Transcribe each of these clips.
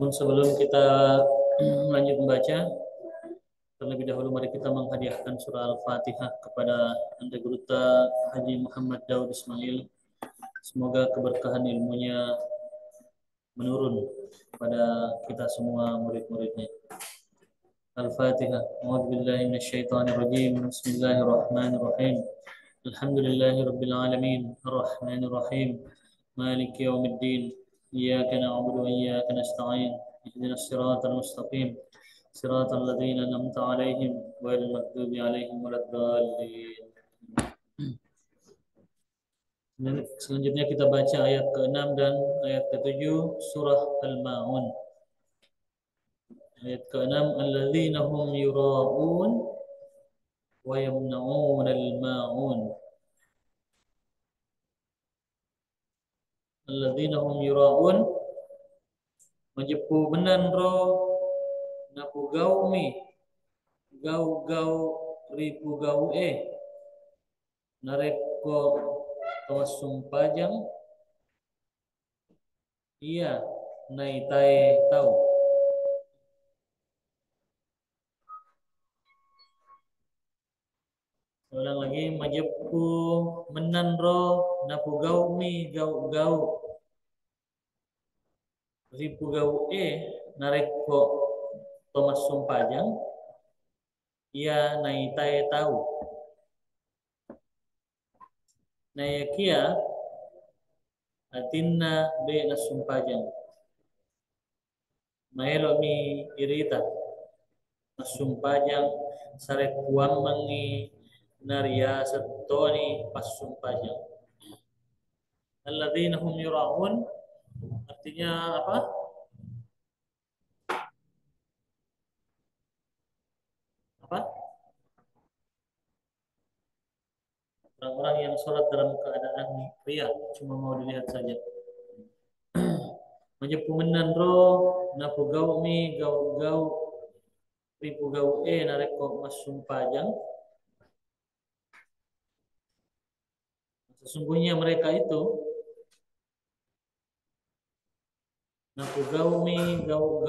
Sebelum kita lanjut membaca, terlebih dahulu mari kita menghadiahkan surah Al-Fatihah kepada Anda Guru Haji Muhammad Daud Ismail. Semoga keberkahan ilmunya menurun kepada kita semua murid-muridnya. Al-Fatihah. A'udzu billahi minasyaitonir rajim. Bismillahirrahmanirrahim. Alhamdulillahi rabbil alamin. Arrahmanir rahim. Maliki yaumiddin. Iyyaka na'budu wa iyyaka nasta'in. Ihdinas siratal mustaqim. Siratal ladzina an'amta 'alaihim ghairil maghdubi 'alaihim waladdallin. Selanjutnya kita baca ayat ke-6 dan ayat ke-7 surah Al-Ma'un. Ayat ke-6, alladzina hum yura'un wa yamna'un al-ma'un. Alladzina hum yura'un majepu benan ro napu gaumi gau ribu gau nareko kawasum pajang iya naitai tahu. Ulang lagi, majepu menan ro napu gaumi gau ribu gau nareko Thomas Sumpajang ia naitai tahu. Nayakia atinna be nasumpajang maelo mi irita nasumpajang sare kuang mangi naria setoni pasumpajang. Alladzina hum yura'un artinya apa? Apa? Orang-orang yang sholat dalam keadaan ria, cuma mau dilihat saja. Menyepumenan ro napu gau mi gau ribu gau nareko mas sumpajang. Sesungguhnya mereka itu napu gau mi gau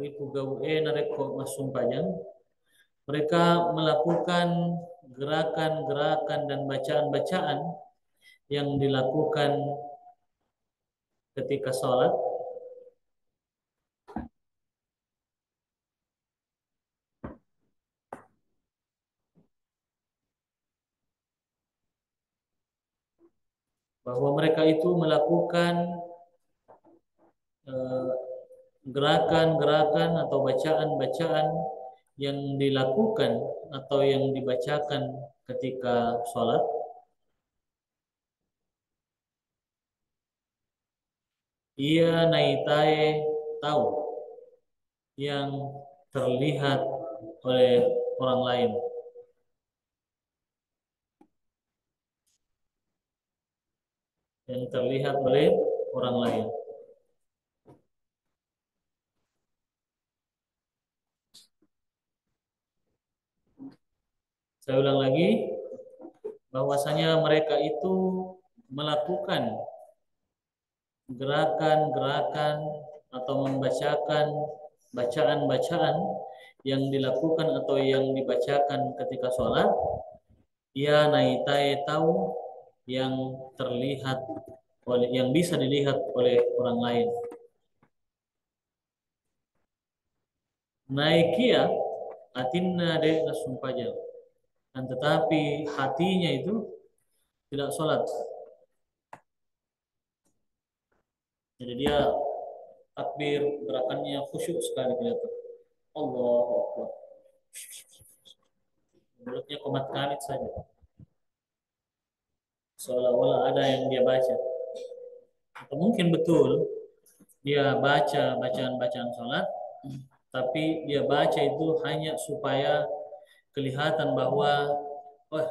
ribu gau nareko mas sumpajang. Mereka melakukan gerakan-gerakan dan bacaan-bacaan yang dilakukan ketika sholat, bahwa mereka itu melakukan gerakan-gerakan atau bacaan-bacaan yang dilakukan atau yang dibacakan ketika sholat. Ia naitai tahu yang terlihat oleh orang lain. Yang terlihat oleh orang lain. Saya ulang lagi, bahwasanya mereka itu melakukan gerakan-gerakan atau membacakan bacaan-bacaan yang dilakukan atau yang dibacakan ketika sholat. Ia naitai tahu yang terlihat oleh, yang bisa dilihat oleh orang lain. Naikia atinna de nasumpajal. Dan tetapi hatinya itu tidak sholat. Jadi dia takbir, gerakannya khusyuk sekali kelihatan. Allahu Akbar. Mulutnya komat kamit saja. Seolah-olah ada yang dia baca. Atau mungkin betul dia baca bacaan-bacaan sholat, tapi dia baca itu hanya supaya kelihatan bahwa wah,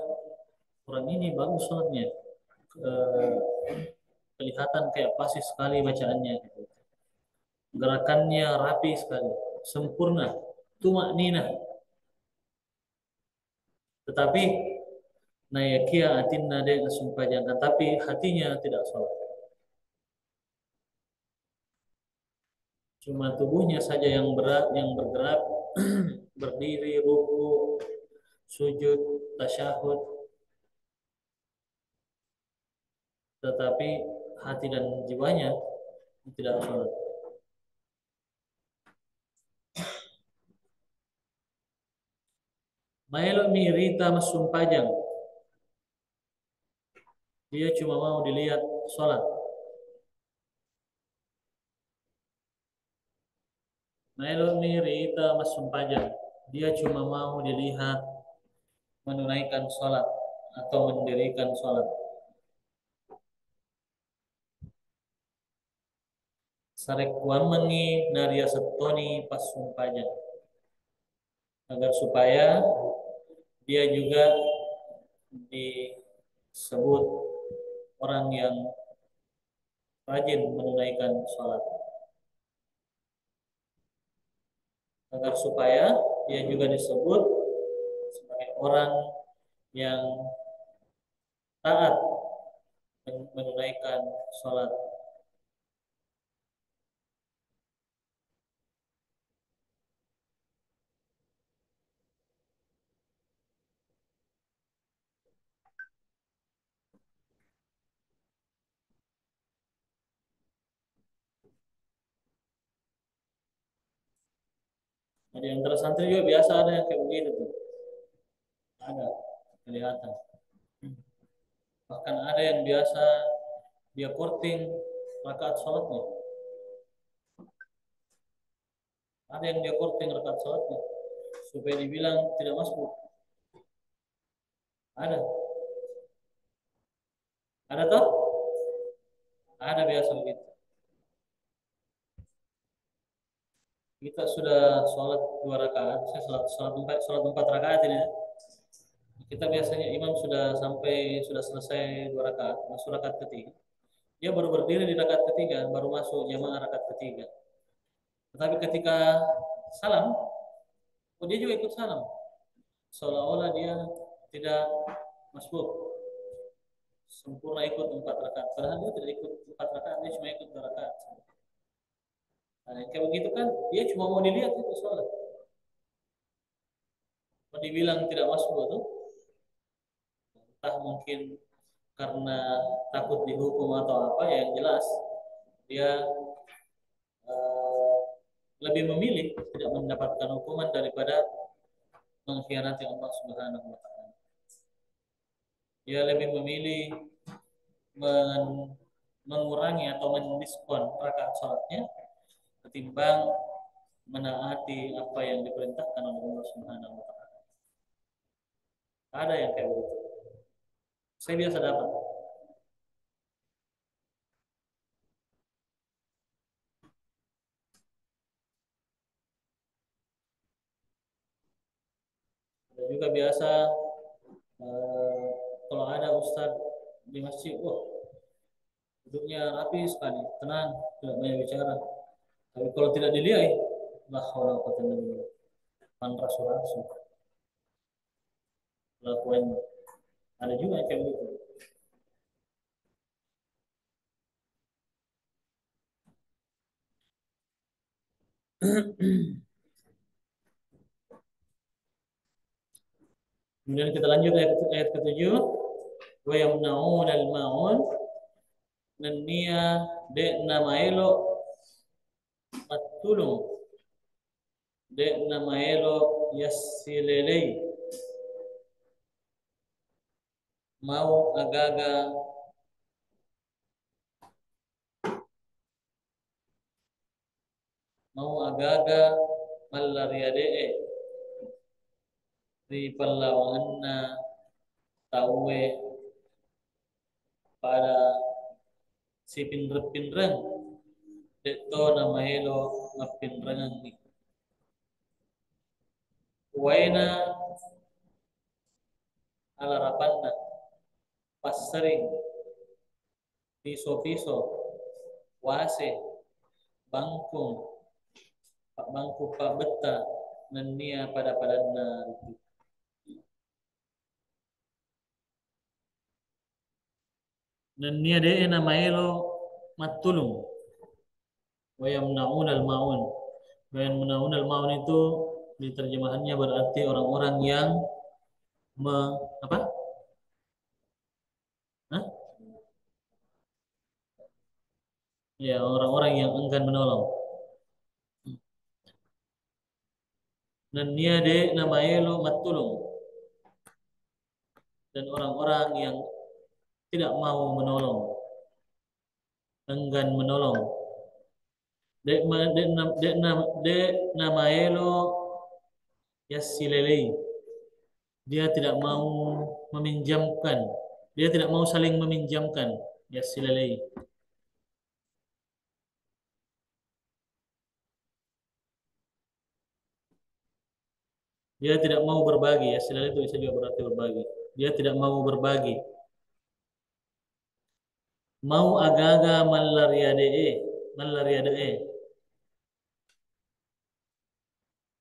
orang ini bagus sholatnya. Kelihatan kayak pasti sekali bacaannya. Gerakannya rapi sekali, sempurna, tumak nina. Tetapi nayakia atinna de sumpah, tapi hatinya tidak sholat. Cuma tubuhnya saja yang berat, yang bergerak, berdiri, ruku, sujud, tasyahud, tetapi hati dan jiwanya tidak sholat. Maelo mirita masumpajang, dia cuma mau dilihat sholat. Maelo mirita masumpajang, dia cuma mau dilihat menunaikan sholat atau mendirikan sholat. Sarek wamengi naria setoni pas sumpahnya, agar supaya dia juga disebut orang yang rajin menunaikan sholat, agar supaya dia juga disebut sebagai orang yang taat menunaikan sholat. Jadi antara santri juga biasa ada yang kayak begitu tuh, ada kelihatan. Bahkan ada yang biasa dia korting rakaat sholatnya, ada yang dia korting rakaat sholatnya supaya dibilang tidak masuk. Ada toh, ada biasa begitu. Kita sudah sholat 2 rakaat, saya sholat empat rakaat ini ya. Kita biasanya imam sudah selesai 2 rakaat, masuk rakaat ketiga. Dia baru berdiri di rakaat ketiga, baru masuk jamaah rakaat ketiga. Tetapi ketika salam, oh dia juga ikut salam, seolah-olah dia tidak masbuk, sempurna ikut 4 rakaat. Padahal dia tidak ikut 4 rakaat, dia cuma ikut 2 rakaat. Nah, kayak begitu kan, dia cuma mau dilihat itu sholat. Mau dibilang tidak masuk itu, entah mungkin karena takut dihukum atau apa, ya yang jelas dia eh, lebih memilih tidak mendapatkan hukuman daripada mengkhianati Allah Subhanahu wa taala. Dia lebih memilih mengurangi atau mendiskon rakaat salatnya ketimbang menaati apa yang diperintahkan oleh Allah Subhanahu wa taala. Ada yang kayak begitu. Saya biasa dapat. Ada juga biasa eh, kalau ada ustadz di masjid, wah duduknya rapi sekali, tenang, tidak banyak bicara. Tapi kalau tidak dilihat, lah haula wala quwwata illa billah. Rasul lakukan. Ada juga yang kayak begitu. Kemudian kita lanjut ayat ke-7. Wa yamnaun al-maun nania de namaelo matulung de namaelo yasilelei mau agaga malariadee di perlawanan tawe pada si pinreng deto namaelo ngapinrengan ni waina ala rapanna pas sering piso-piso wase bangkung pak bangku pak beta nenia pada padanna itu nenia de namaelo matulung Wa yamna'unal ma'un. Wa yamna'unal ma'un itu diterjemahannya berarti orang-orang yang me, apa? Hah? Ya, orang-orang yang enggan menolong. Dan dia de namanya lo matulung, dan orang-orang yang tidak mau menolong, enggan menolong. De namanya lo yasilelei. Dia tidak mau meminjamkan. Dia tidak mau saling meminjamkan. Yasilelei. Dia tidak mau berbagi. Yasilelei itu bisa juga berarti berbagi. Dia tidak mau berbagi. Mau agaga malariadee. Malariadee.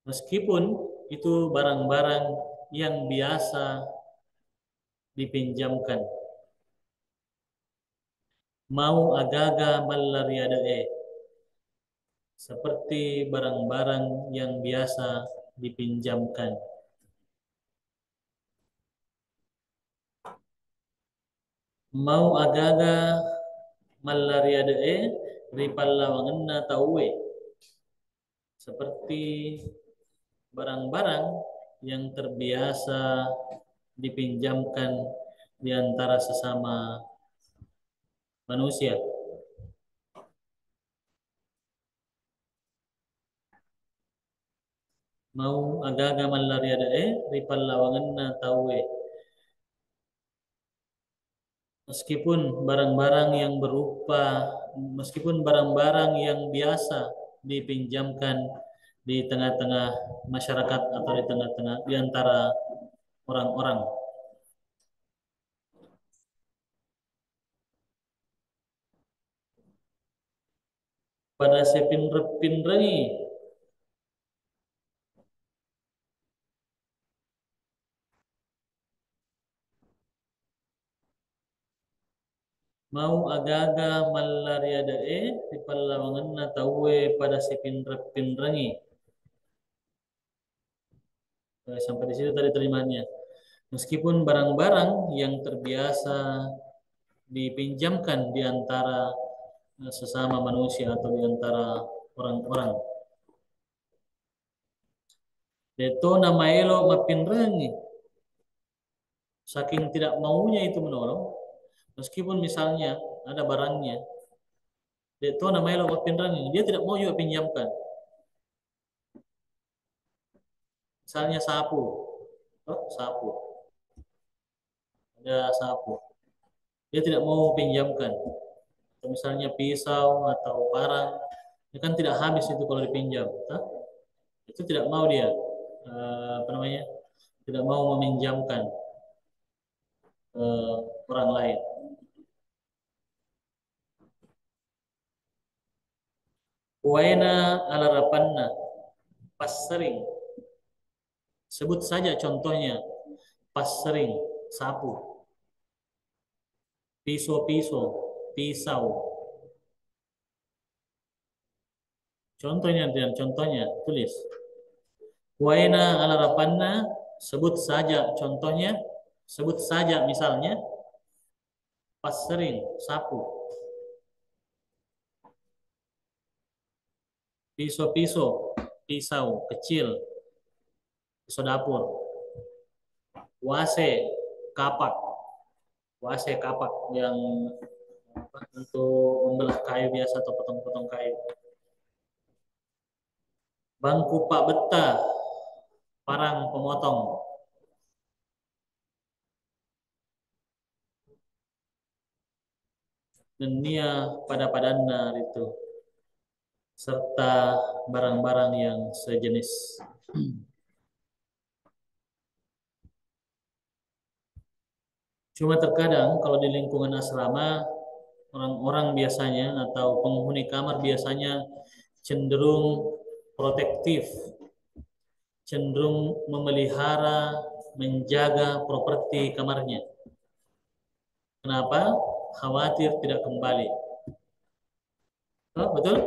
Meskipun itu barang-barang yang biasa dipinjamkan. Mau agaga malariadee. Seperti barang-barang yang biasa dipinjamkan. Mau agaga malariadee ripalawangenna tauwe. Seperti barang-barang yang terbiasa dipinjamkan di antara sesama manusia. Mau agaga malariadee ripalawangenna tauwe. Meskipun barang-barang yang biasa dipinjamkan di tengah-tengah masyarakat atau di tengah-tengah di antara orang-orang. Pada sepinrepinrengi mau agaga malariadae di palawangan tauwe pada sepinrepinrengi. Sampai di situ tadi terjemahannya. Meskipun barang-barang yang terbiasa dipinjamkan di antara sesama manusia atau di antara orang-orang. Deto nama elo mapinrengi. Saking tidak maunya itu menolong, meskipun misalnya ada barangnya, deto nama elo mapinrengi, dia tidak mau juga pinjamkan. Misalnya sapu, sapu, ada sapu, dia tidak mau pinjamkan. Atau misalnya pisau atau parang, dia kan tidak habis itu kalau dipinjam, itu tidak mau dia, apa namanya, tidak mau meminjamkan orang lain. Waina alarapanna, pas sering. Sebut saja contohnya, pas sering, sapu, pisau-pisau, pisau. Contohnya dan contohnya tulis. Waina alarapanna, sebut saja contohnya, sebut saja misalnya, pas sering, sapu, pisau-pisau, pisau kecil, pisau dapur, wase, kapak, wase kapak yang untuk membelah kayu biasa atau potong-potong kayu. Bangku Pak Betah, parang pemotong. Dan nia pada padanna itu, serta barang-barang yang sejenis. Cuma terkadang kalau di lingkungan asrama, orang-orang biasanya atau penghuni kamar biasanya cenderung protektif, cenderung memelihara, menjaga properti kamarnya. Kenapa? Khawatir tidak kembali. Oh, betul?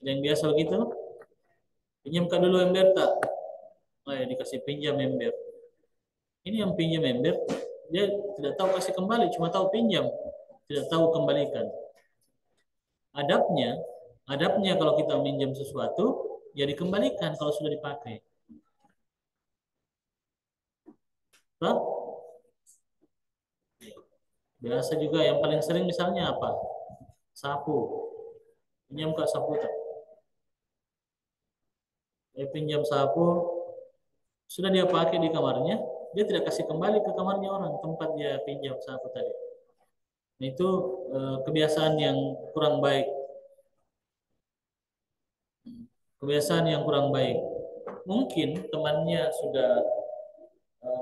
Ada yang biasa begitu? Pinjamkan dulu ember tak? Oh ya, dikasih pinjam ember. Ini yang pinjam ember, dia tidak tahu kasih kembali, cuma tahu pinjam, tidak tahu kembalikan. Adabnya, adabnya kalau kita minjam sesuatu, ya dikembalikan kalau sudah dipakai. Toh? Biasa juga yang paling sering misalnya apa? Sapu. Pinjam kak sapu tak? Pinjam sapu, sudah dia pakai di kamarnya, dia tidak kasih kembali ke kamarnya orang tempat dia pinjam sapu tadi. Nah, itu kebiasaan yang kurang baik. Kebiasaan yang kurang baik. Mungkin temannya sudah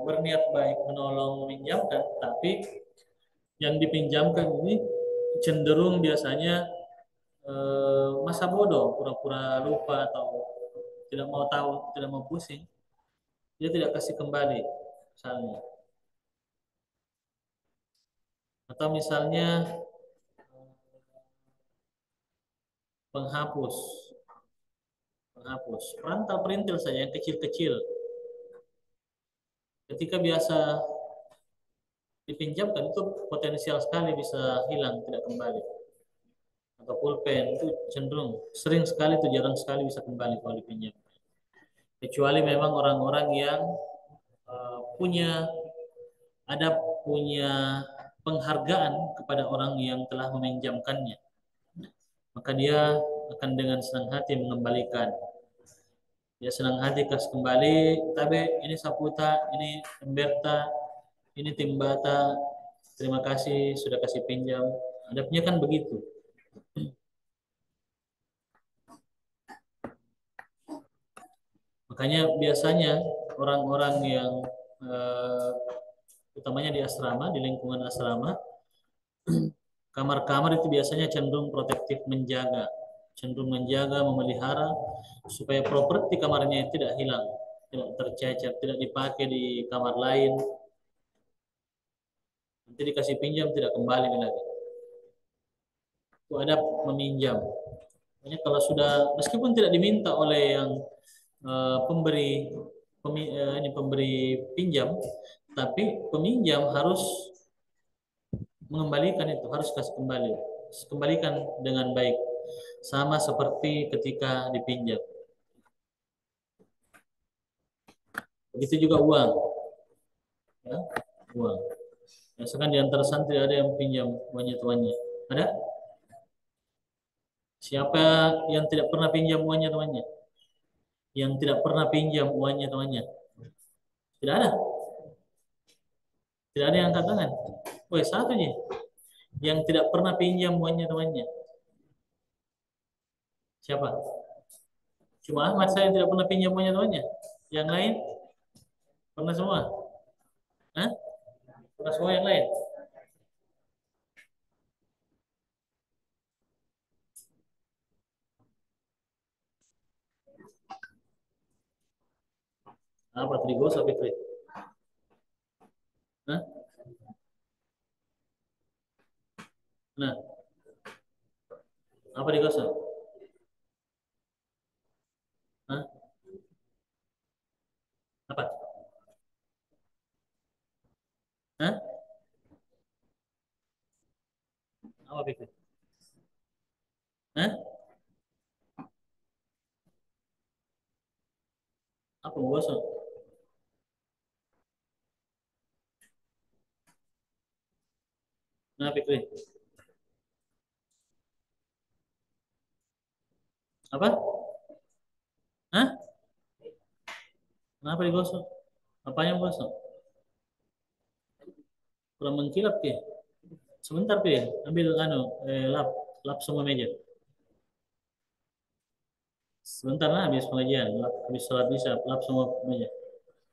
berniat baik menolong meminjamkan, tapi yang dipinjamkan ini cenderung biasanya masa bodoh, pura-pura lupa atau tidak mau tahu, tidak mau pusing, dia tidak kasih kembali, misalnya. Atau misalnya penghapus, penghapus, perantal perintil saja yang kecil-kecil. Ketika biasa dipinjamkan itu potensial sekali bisa hilang, tidak kembali. Atau pulpen itu cenderung sering sekali, itu jarang sekali bisa kembali kalau dipinjam. Kecuali memang orang-orang yang punya ada punya penghargaan kepada orang yang telah meminjamkannya, maka dia akan dengan senang hati mengembalikan. Dia senang hati kasih kembali, tapi ini saputa, ini emberta, ini timbata, terima kasih sudah kasih pinjam. Adabnya kan begitu. Makanya biasanya orang-orang yang eh, utamanya di asrama, di lingkungan asrama, kamar-kamar itu biasanya cenderung protektif, menjaga, cenderung menjaga, memelihara supaya properti kamarnya tidak hilang, tidak tercecer, tidak dipakai di kamar lain, nanti dikasih pinjam tidak kembali lagi. Itu ada meminjam. Makanya kalau sudah meskipun tidak diminta oleh yang pemberi ini pemberi pinjam, tapi peminjam harus mengembalikan, itu harus kasih kembali, kembalikan dengan baik, sama seperti ketika dipinjam. Begitu juga uang, ya, uang. Misalkan di antara santri ada yang pinjam uangnya tuannya, ada? Siapa yang tidak pernah pinjam uangnya tuannya? Yang tidak pernah pinjam uangnya tuannya? Tidak ada. Tidak ada yang angkat tangan. Woi, satu nih. Yang tidak pernah pinjam uangnya temannya. Siapa? Cuma Ahmad saya yang tidak pernah pinjam uangnya temannya. Yang lain pernah semua. Hah? Pernah semua yang lain. Apa Trigos apa Fitri? Hah? Nah, apa digosok? Hah? Apa? Hah? Apa Fitri? Hah? Apa mau gosok? Nah, Fitri. Apa? Hah? Kenapa digosok? Apa yang gosok? Kurang mengkilap ya? Sebentar Pi, ambil lap, lap semua meja. Sebentar lah habis pengajian, lap, habis sholat bisa, lap semua meja.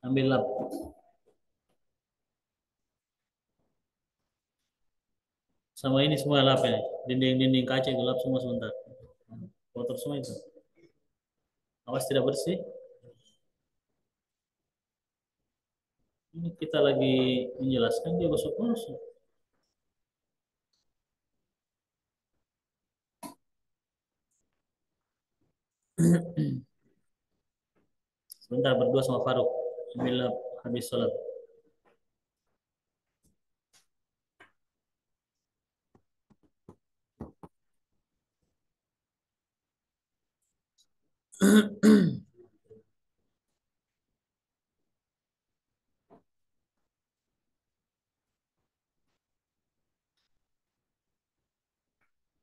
Ambil lap. Sama ini semua lap ya. Dinding-dinding kaca gelap semua sebentar. Kotor semua itu. Awas tidak bersih. Ini kita lagi menjelaskan dia gosok-gosok. Sebentar berdua sama Faruk. Bila habis sholat.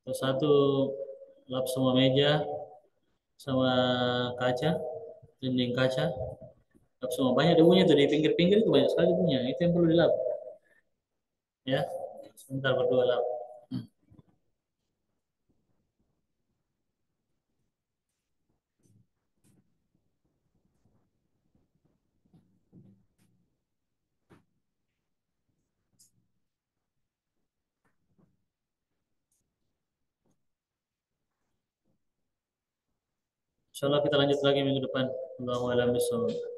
Terus satu lap semua meja sama kaca, dinding kaca. Lap semua banyak debunya tuh di pinggir-pinggir itu banyak sekali debunya. Itu yang perlu dilap. Ya, sebentar berdua lap. Insyaallah kita lanjut lagi minggu depan. Allahu a'lam bishawab.